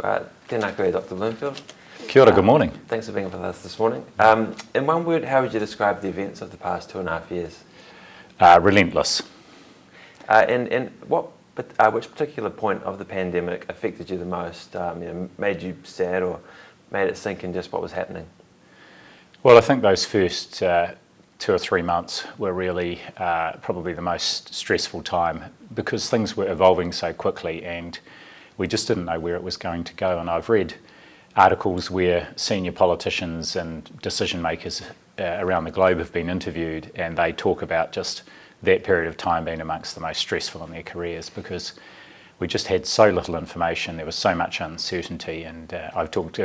Tēnā koe, Dr. Bloomfield. Kia ora, good morning. Thanks for being with us this morning. In one word, how would you describe the events of the past 2.5 years? Relentless. And which particular point of the pandemic affected you the most, made you sad or made it sink in just what was happening? Well, I think those first 2 or 3 months were really probably the most stressful time because things were evolving so quickly and we just didn't know where it was going to go. And I've read articles where senior politicians and decision makers around the globe have been interviewed, and they talk about just that period of time being amongst the most stressful in their careers because we just had so little information. There was so much uncertainty, and I've talked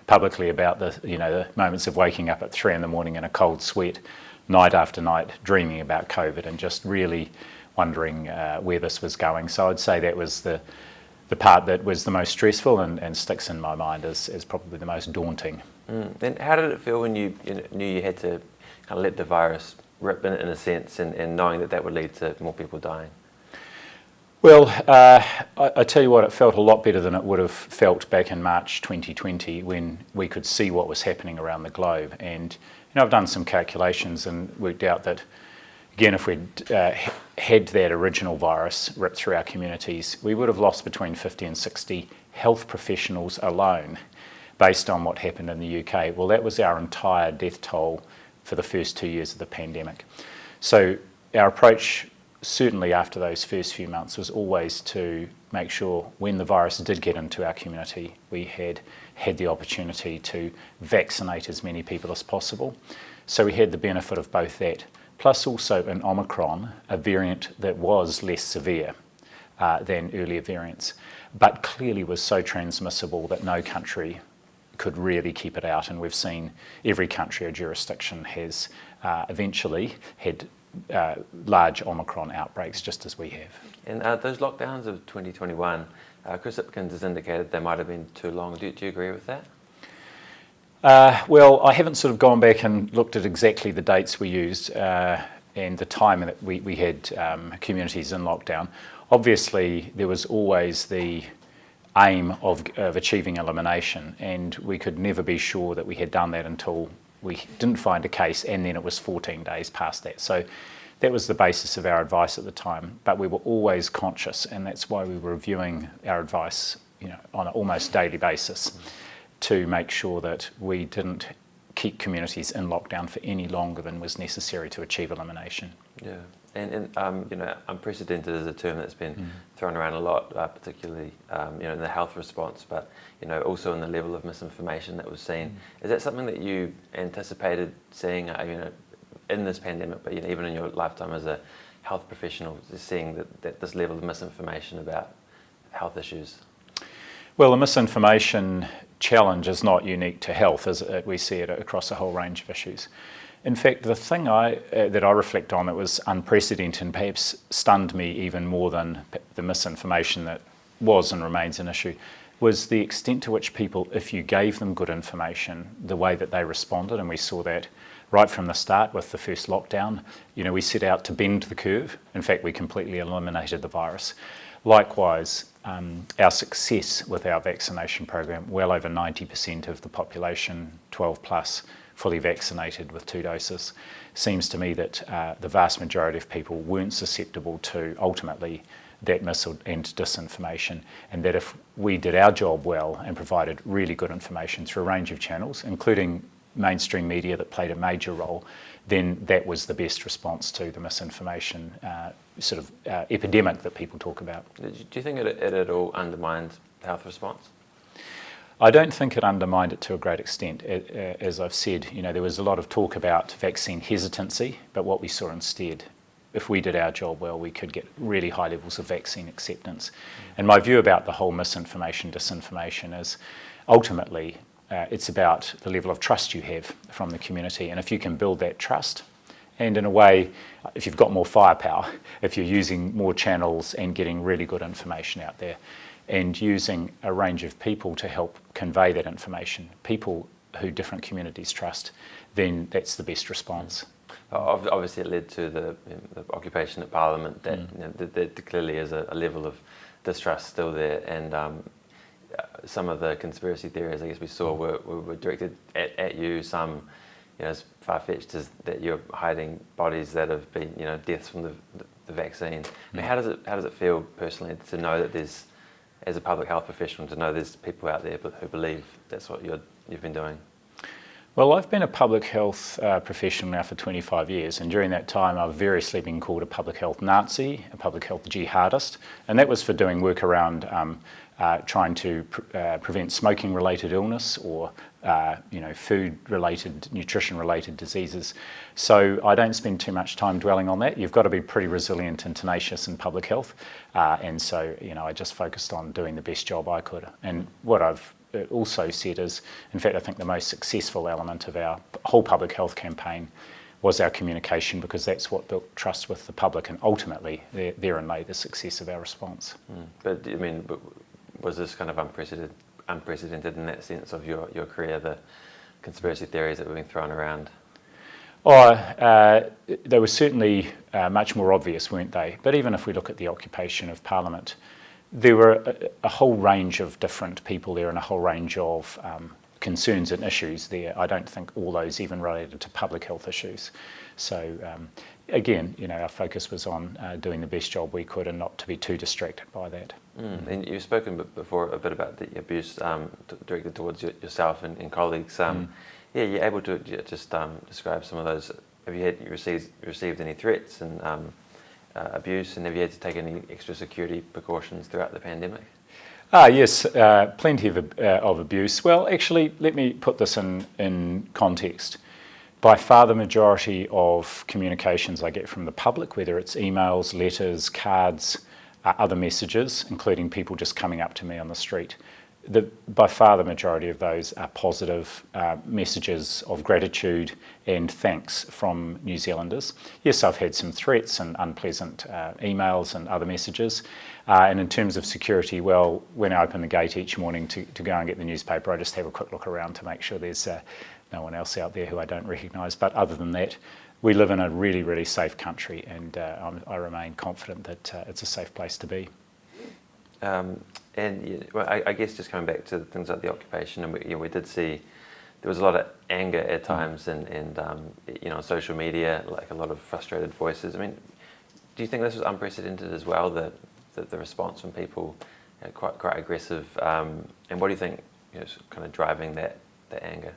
publicly about the moments of waking up at 3 a.m. in a cold sweat, night after night, dreaming about COVID and just really wondering where this was going. So I'd say that was the part that was the most stressful and sticks in my mind as probably the most daunting. And how did it feel when you knew you had to kind of let the virus rip in a sense and knowing that would lead to more people dying? Well, I tell you what, it felt a lot better than it would have felt back in March 2020 when we could see what was happening around the globe. And I've done some calculations and worked out that, again, if we'd had that original virus ripped through our communities, we would have lost between 50 and 60 health professionals alone based on what happened in the UK. Well, that was our entire death toll for the first 2 years of the pandemic. So our approach, certainly after those first few months, was always to make sure when the virus did get into our community, we had the opportunity to vaccinate as many people as possible. So we had the benefit of both that, plus also an Omicron, a variant that was less severe than earlier variants, but clearly was so transmissible that no country could really keep it out. And we've seen every country or jurisdiction has eventually had large Omicron outbreaks, just as we have. And those lockdowns of 2021, Chris Ipkins has indicated they might have been too long. Do you agree with that? Well, I haven't sort of gone back and looked at exactly the dates we used and the time that we had communities in lockdown. Obviously, there was always the aim of achieving elimination, and we could never be sure that we had done that until we didn't find a case, and then it was 14 days past that. So that was the basis of our advice at the time, but we were always conscious, and that's why we were reviewing our advice on an almost daily basis to make sure that we didn't keep communities in lockdown for any longer than was necessary to achieve elimination. Yeah, and unprecedented is a term that's been thrown around a lot, particularly in the health response, but also in the level of misinformation that was seen. Is that something that you anticipated seeing, in this pandemic, but even in your lifetime as a health professional, just seeing that this level of misinformation about health issues? Well, the misinformation challenge is not unique to health, as we see it across a whole range of issues. In fact, the thing that I reflect on that was unprecedented and perhaps stunned me even more than the misinformation that was and remains an issue was the extent to which people, if you gave them good information, the way that they responded, and we saw that right from the start with the first lockdown. We set out to bend the curve. In fact, we completely eliminated the virus. Likewise, our success with our vaccination program, well over 90% of the population, 12 plus, fully vaccinated with 2 doses, seems to me that the vast majority of people weren't susceptible to ultimately that mis and disinformation, and that if we did our job well and provided really good information through a range of channels, including mainstream media that played a major role, then that was the best response to the misinformation epidemic that people talk about. Do you think it at all undermined the health response? I don't think it undermined it to a great extent. As I've said, there was a lot of talk about vaccine hesitancy, but what we saw instead, if we did our job well, we could get really high levels of vaccine acceptance. And my view about the whole misinformation, disinformation is ultimately it's about the level of trust you have from the community. And if you can build that trust, and in a way, if you've got more firepower, if you're using more channels and getting really good information out there, and using a range of people to help convey that information, people who different communities trust, then that's the best response. Obviously, it led to the occupation at Parliament. That clearly is a level of distrust still there, and some of the conspiracy theories I guess we saw were directed at you. Some, as far-fetched as that you're hiding bodies that have been, deaths from the vaccine. I mean, how does it feel personally to know that there's, as a public health professional, to know there's people out there who believe that's what you've been doing? Well, I've been a public health professional now for 25 years, and during that time I've variously been called a public health Nazi, a public health jihadist, and that was for doing work around trying to prevent smoking-related illness or food-related, nutrition-related diseases. So I don't spend too much time dwelling on that. You've got to be pretty resilient and tenacious in public health, and so I just focused on doing the best job I could. And what I've also said is, in fact, I think the most successful element of our whole public health campaign was our communication, because that's what built trust with the public, and ultimately therein lay the success of our response. But I mean, was this kind of unprecedented in that sense of your career, the conspiracy theories that were being thrown around? They were certainly much more obvious, weren't they? But even if we look at the occupation of Parliament, there were a whole range of different people there and a whole range of concerns and issues there. I don't think all those even related to public health issues. So again, our focus was on doing the best job we could and not to be too distracted by that. And you've spoken before a bit about the abuse directed towards yourself and colleagues. You're able to just describe some of those. Have you received any threats and abuse, and have you had to take any extra security precautions throughout the pandemic? Yes, plenty of abuse. Well, actually, let me put this in context. By far the majority of communications I get from the public, whether it's emails, letters, cards, other messages, including people just coming up to me on the street, by far the majority of those are positive messages of gratitude and thanks from New Zealanders. Yes, I've had some threats and unpleasant emails and other messages. And in terms of security, well, when I open the gate each morning to go and get the newspaper, I just have a quick look around to make sure there's no one else out there who I don't recognise. But other than that, we live in a really, really safe country, and I remain confident that it's a safe place to be. I guess just coming back to things like the occupation, and we did see there was a lot of anger at times, and on social media, like a lot of frustrated voices. I mean, do you think this was unprecedented as well? The response from people, quite aggressive, and what do you think is kind of driving that anger?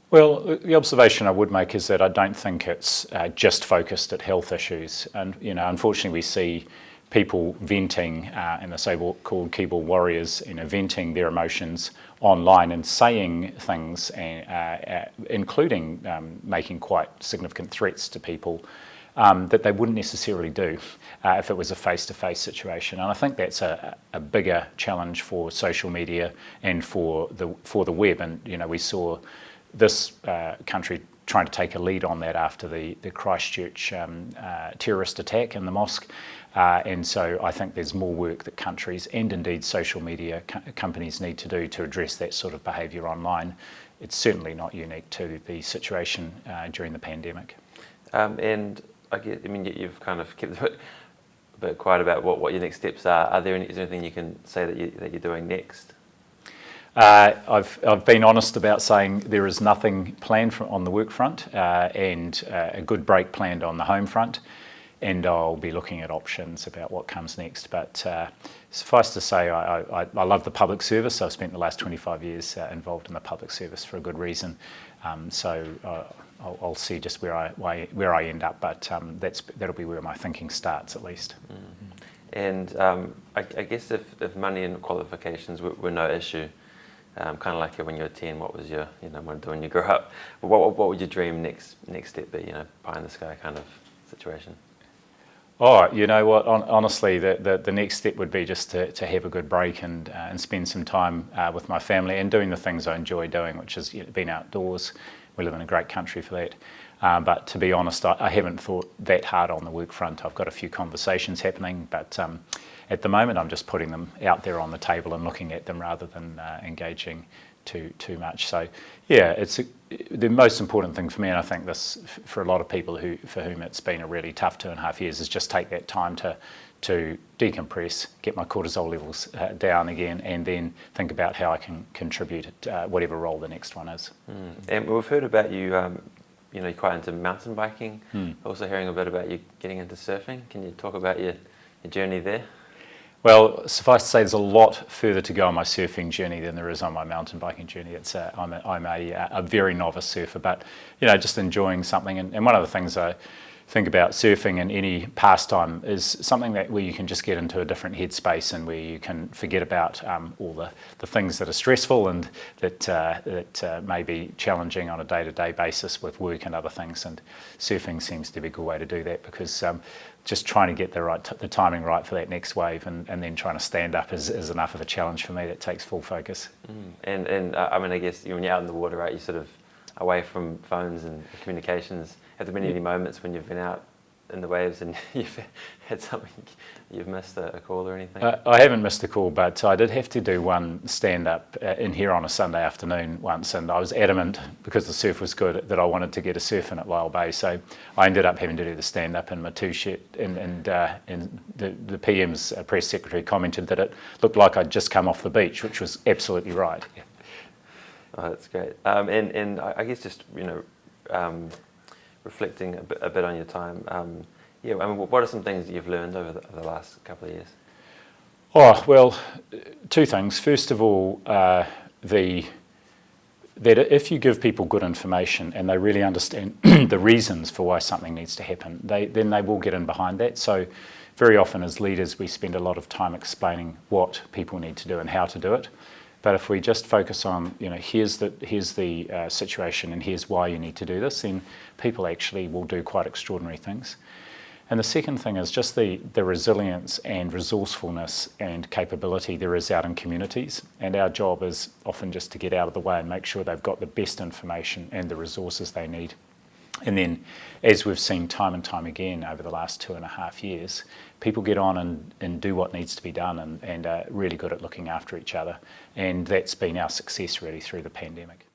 Well, the observation I would make is that I don't think it's just focused at health issues, and unfortunately we see people venting, and the so-called keyboard warriors, venting their emotions online and saying things, including making quite significant threats to people that they wouldn't necessarily do if it was a face-to-face situation. And I think that's a bigger challenge for social media and for the web. And we saw this country trying to take a lead on that after the Christchurch terrorist attack in the mosque. And so I think there's more work that countries and indeed social media companies need to do to address that sort of behaviour online. It's certainly not unique to the situation during the pandemic. And you've kind of kept a bit quiet about what your next steps are. Is there anything you can say that you're doing next? I've been honest about saying there is nothing planned on the work front, and a good break planned on the home front, and I'll be looking at options about what comes next. But suffice to say, I love the public service. I've spent the last 25 years involved in the public service for a good reason. So I'll see just where I end up, but that'll be where my thinking starts at least. And I guess if money and qualifications were no issue, kind of like when you were 10, what was your want to do when you grew up? What would your dream next step be? Pie in the sky kind of situation. Oh, you know what? Honestly, the next step would be just to have a good break and spend some time with my family and doing the things I enjoy doing, which is being outdoors. We live in a great country for that. But to be honest, I haven't thought that hard on the work front. I've got a few conversations happening, but at the moment I'm just putting them out there on the table and looking at them rather than engaging too much. So yeah, the most important thing for me, and I think this for a lot of people for whom it's been a really tough 2.5 years, is just take that time to decompress, get my cortisol levels down again, and then think about how I can contribute at whatever role the next one is. And we've heard about you, you're quite into mountain biking. Also hearing a bit about you getting into surfing. Can you talk about your journey there? Well, suffice to say, there's a lot further to go on my surfing journey than there is on my mountain biking journey. I'm a very novice surfer, but just enjoying something. And one of the things I think about surfing and any pastime is something where you can just get into a different headspace and where you can forget about all the things that are stressful and that may be challenging on a day-to-day basis with work and other things. And surfing seems to be a good way to do that, because just trying to get the timing right for that next wave and then trying to stand up is enough of a challenge for me. That takes full focus. And I mean, I guess when you're out in the water, right, you're sort of away from phones and communications. Have there been any moments when you've been out in the waves and you've had something, you've missed a call or anything? I haven't missed a call, but I did have to do one stand-up in here on a Sunday afternoon once, and I was adamant, because the surf was good, that I wanted to get a surf in at Lyell Bay, so I ended up having to do the stand-up in my two-shirt, and the PM's press secretary commented that it looked like I'd just come off the beach, which was absolutely right. Oh, that's great. And I guess just, reflecting a bit on your time, what are some things that you've learned over the last couple of years? Oh, well, two things. First of all, that if you give people good information and they really understand the reasons for why something needs to happen, then they will get in behind that. So very often as leaders, we spend a lot of time explaining what people need to do and how to do it. But if we just focus on, here's the situation and here's why you need to do this, then people actually will do quite extraordinary things. And the second thing is just the resilience and resourcefulness and capability there is out in communities. And our job is often just to get out of the way and make sure they've got the best information and the resources they need. And then, as we've seen time and time again over the last 2.5 years, people get on and do what needs to be done and are really good at looking after each other. And that's been our success really through the pandemic.